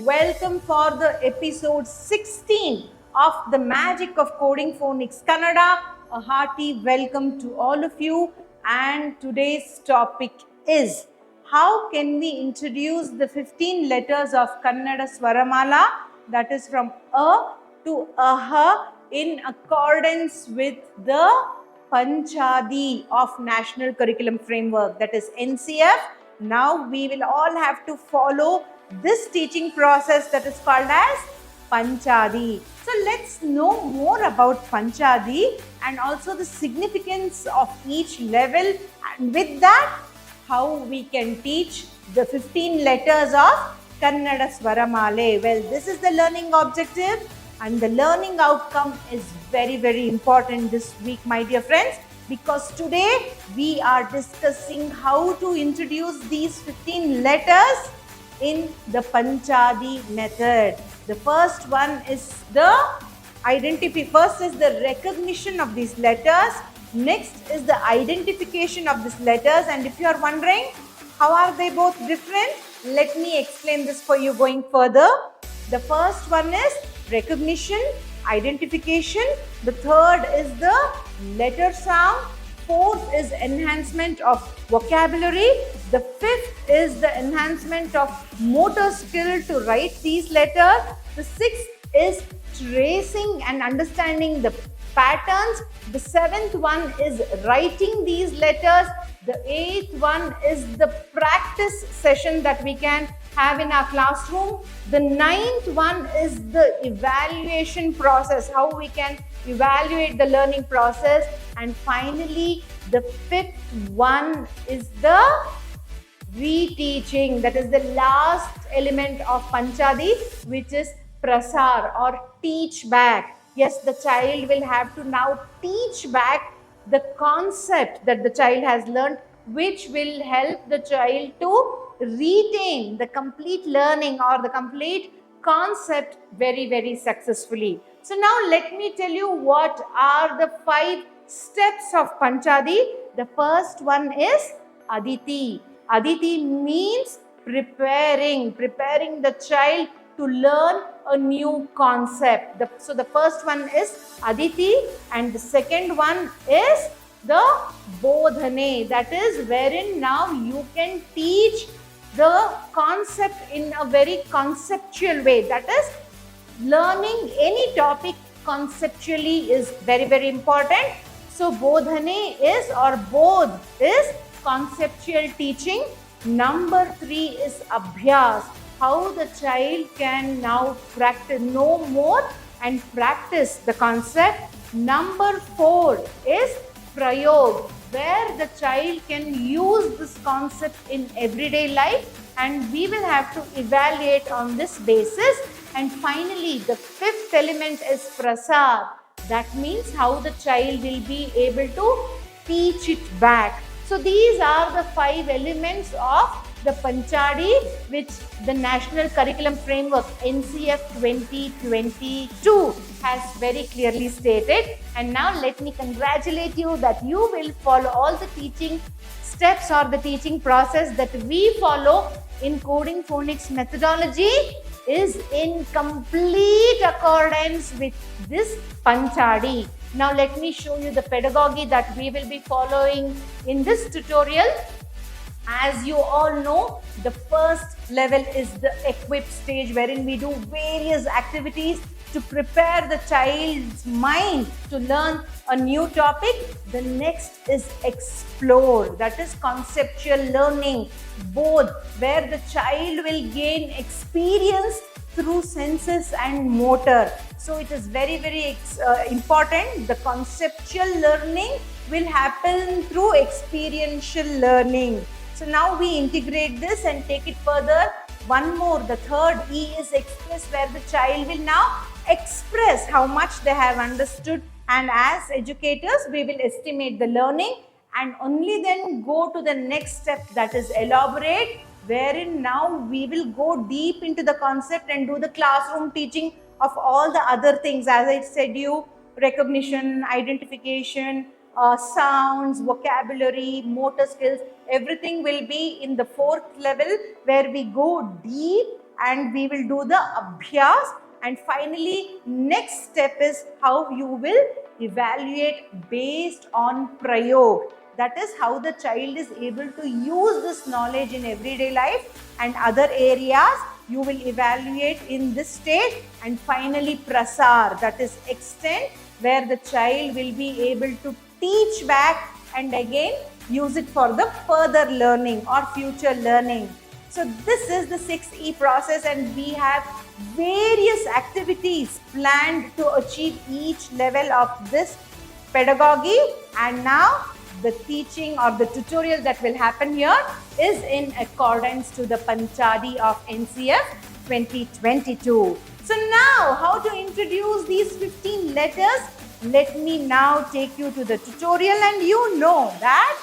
welcome for the episode 16 of the Magic of Coding Phonics Kannada. A hearty welcome to all of you, and today's topic is how can we introduce the 15 letters of Kannada swaramala, that is from A to Aha, in accordance with the Panchadi of National Curriculum Framework, that is NCF. Now we will all have to follow this teaching process that is called as Panchadi. So let's know more about Panchadi and also the significance of each level, and with that how we can teach the 15 letters of Kannada Swaramale. Well, this is the learning objective, and the learning outcome is very important this week, my dear friends, because today we are discussing how to introduce these 15 letters in the Panchadi method. The first one is the first is the recognition of these letters. Next is the identification of these letters, and if you are wondering how are they both different, let me explain this for you going further. The first one is recognition, identification. The third is the letter sound. Fourth is enhancement of vocabulary. The fifth is the enhancement of motor skill to write these letters. The sixth is tracing and understanding the patterns. The seventh one is writing these letters. The eighth one is the practice session that we can have in our classroom. The ninth one is the evaluation process, how we can evaluate the learning process. And finally, the fifth one is the reteaching, that is the last element of Panchadi, which is Prasar or teach back. Yes, the child will have to now teach back the concept that the child has learned, which will help the child to retain the complete learning or the complete concept very successfully. So now let me tell you what are the 5 steps of Panchadi. The first one is Adhiti. Adhiti means preparing the child to learn a new concept. So the first one is Adhiti, and the second one is the Bodhane, that is wherein now you can teach the concept in a very conceptual way. That is, learning any topic conceptually is very important. So Bodhane is, or Bodh is, conceptual teaching. Number 3 is Abhyas, how the child can now practice, know more and practice the concept. Number 4 is Prayog, where the child can use this concept in everyday life, and we will have to evaluate on this basis. And finally, the 5th element is Prasar. That means how the child will be able to teach it back. So these are the 5 elements of the Panchadi, which the National Curriculum Framework NCF 2022 has very clearly stated. And now let me congratulate you that you will follow all the teaching steps or the teaching process that we follow in Coding Phonics methodology is in complete accordance with this Panchadi. Now let me show you the pedagogy that we will be following in this tutorial. As you all know, the first level is the equip stage, wherein we do various activities to prepare the child's mind to learn a new topic. The next is explore, that is conceptual learning, both where the child will gain experience through senses and motor. So it is very important. The conceptual learning will happen through experiential learning. So now we integrate this and take it further. One more, the third E is express, where the child will now express how much they have understood, and as educators we will estimate the learning and only then go to the next step, that is elaborate, wherein now we will go deep into the concept and do the classroom teaching of all the other things, as I said you, recognition, identification, sounds, vocabulary, motor skills, everything will be in the 4th level, where we go deep and we will do the Abhyas, and finally next step is how you will evaluate based on Prayog. That is how the child is able to use this knowledge in everyday life, and other areas you will evaluate in this stage, and finally Prasar, that is extent, where the child will be able to teach back and again use it for the further learning or future learning. So this is the 6E process, and we have various activities planned to achieve each level of this pedagogy. And now the teaching or the tutorial that will happen here is in accordance to the Panchadi of NCF 2022. So now, how to introduce these 15 letters? Let me now take you to the tutorial, and you know that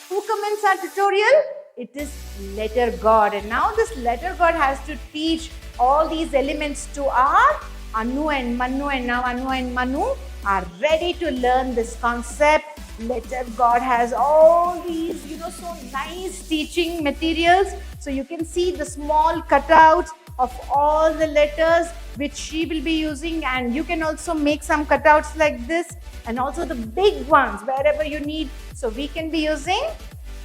who comments our tutorial? It is letter God, and now this letter God has to teach all these elements to our Anu and Manu, and now Anu and Manu are ready to learn this concept. Letter God has all these, so nice teaching materials. So you can see the small cutouts of all the letters which she will be using, and you can also make some cutouts like this, and also the big ones wherever you need. So we can be using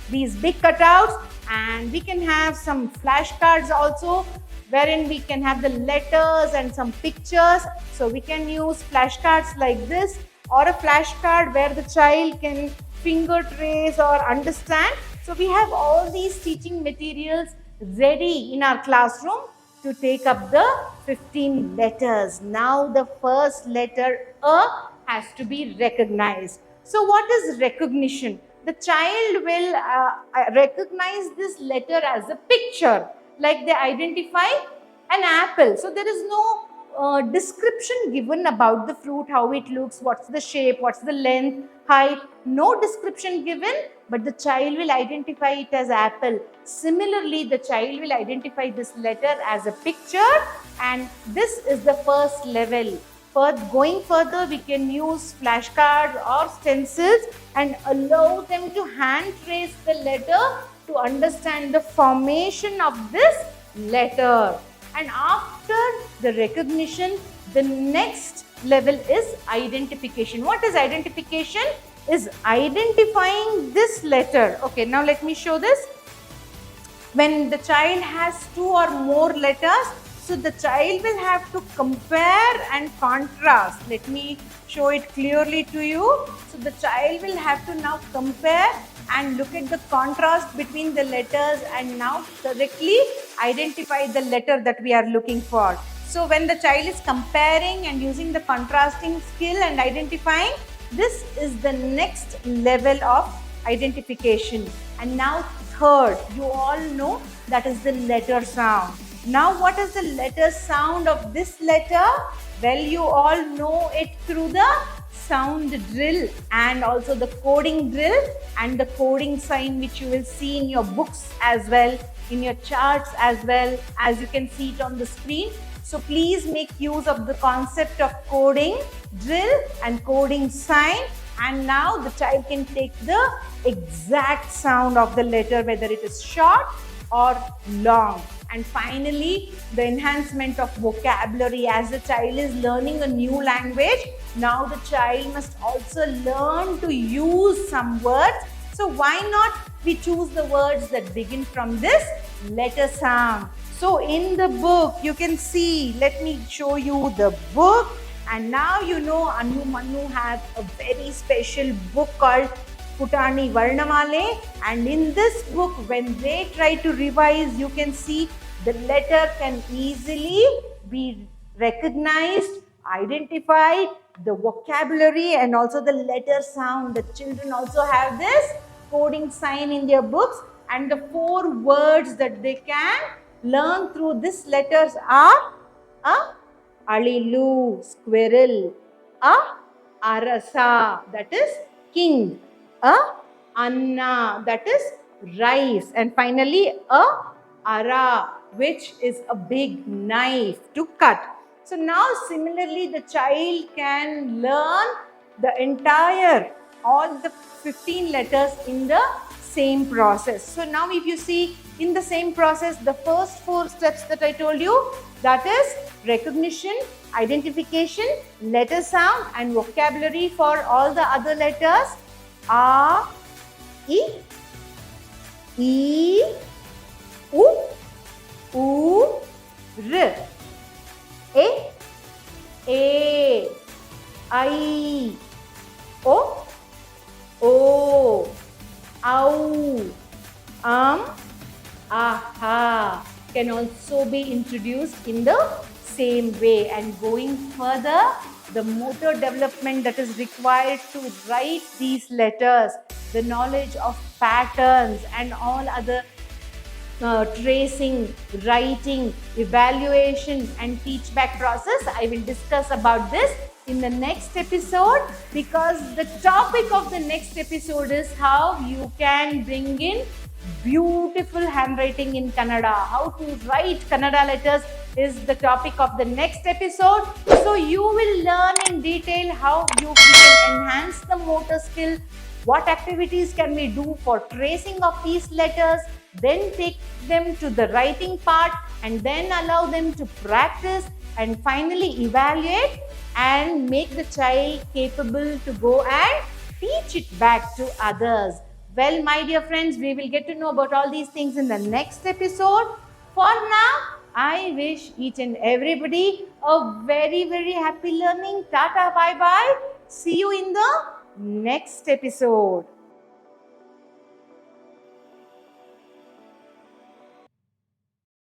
these big cutouts, and we can have some flashcards also, wherein we can have the letters and some pictures. So we can use flashcards like this, or a flashcard where the child can finger trace or understand. So we have all these teaching materials ready in our classroom to take up the 15 letters. Now the first letter A has to be recognized. So what is recognition? The child will recognize this letter as a picture, like they identify an apple. So there is no description given about the fruit, how it looks, what's the shape, what's the length, height, no description given, but the child will identify it as apple. Similarly, the child will identify this letter as a picture, and this is the first level. Going further, we can use flashcards or stencils and allow them to hand trace the letter to understand the formation of this letter. And after the recognition, the next level is identification. What is identification? Is identifying this letter. Okay, now let me show this. When the child has 2 or more letters, so the child will have to compare and contrast. Let me show it clearly to you. So the child will have to now compare and look at the contrast between the letters, and now correctly identify the letter that we are looking for. So when the child is comparing and using the contrasting skill and identifying, this is the next level of identification. And now third, you all know, that is the letter sound. Now what is the letter sound of this letter? Well, you all know it through the sound drill and also the coding drill and the coding sign, which you will see in your books as well, in your charts as well, as you can see it on the screen. So please make use of the concept of coding drill and coding sign, and now the child can take the exact sound of the letter, whether it is short or long. And finally, the enhancement of vocabulary. As the child is learning a new language, now the child must also learn to use some words. So why not we choose the words that begin from this letter sound? So in the book, you can see, let me show you the book. And now you know Anu Manu has a very special book called Putani Varnamala, and in this book, when they try to revise, you can see the letter can easily be recognized, identified, the vocabulary and also the letter sound. The children also have this coding sign in their books, and the 4 words that they can learn through these letters are Alilu, squirrel, Arasa, that is king, Anna, that is rice, and finally Ara, which is a big knife to cut. So now similarly the child can learn the entire, all the 15 letters in the same process. So now if you see in the same process, the first 4 steps that I told you, that is recognition, identification, letter sound and vocabulary for all the other letters. A, I, U, R, A, I, O, Au, Aha can also be introduced in the same way. And going further, the motor development that is required to write these letters, the knowledge of patterns and all other tracing, writing, evaluation and teach back process. I will discuss about this in the next episode, because the topic of the next episode is how you can bring in beautiful handwriting in Kannada. How to write Kannada letters is the topic of the next episode. So you will learn in detail how you can enhance the motor skill, what activities can we do for tracing of these letters, then take them to the writing part and then allow them to practice and finally evaluate and make the child capable to go and teach it back to others. Well, my dear friends, we will get to know about all these things in the next episode. For now, I wish each and everybody a very, very happy learning. Tata, bye-bye. See you in the next episode.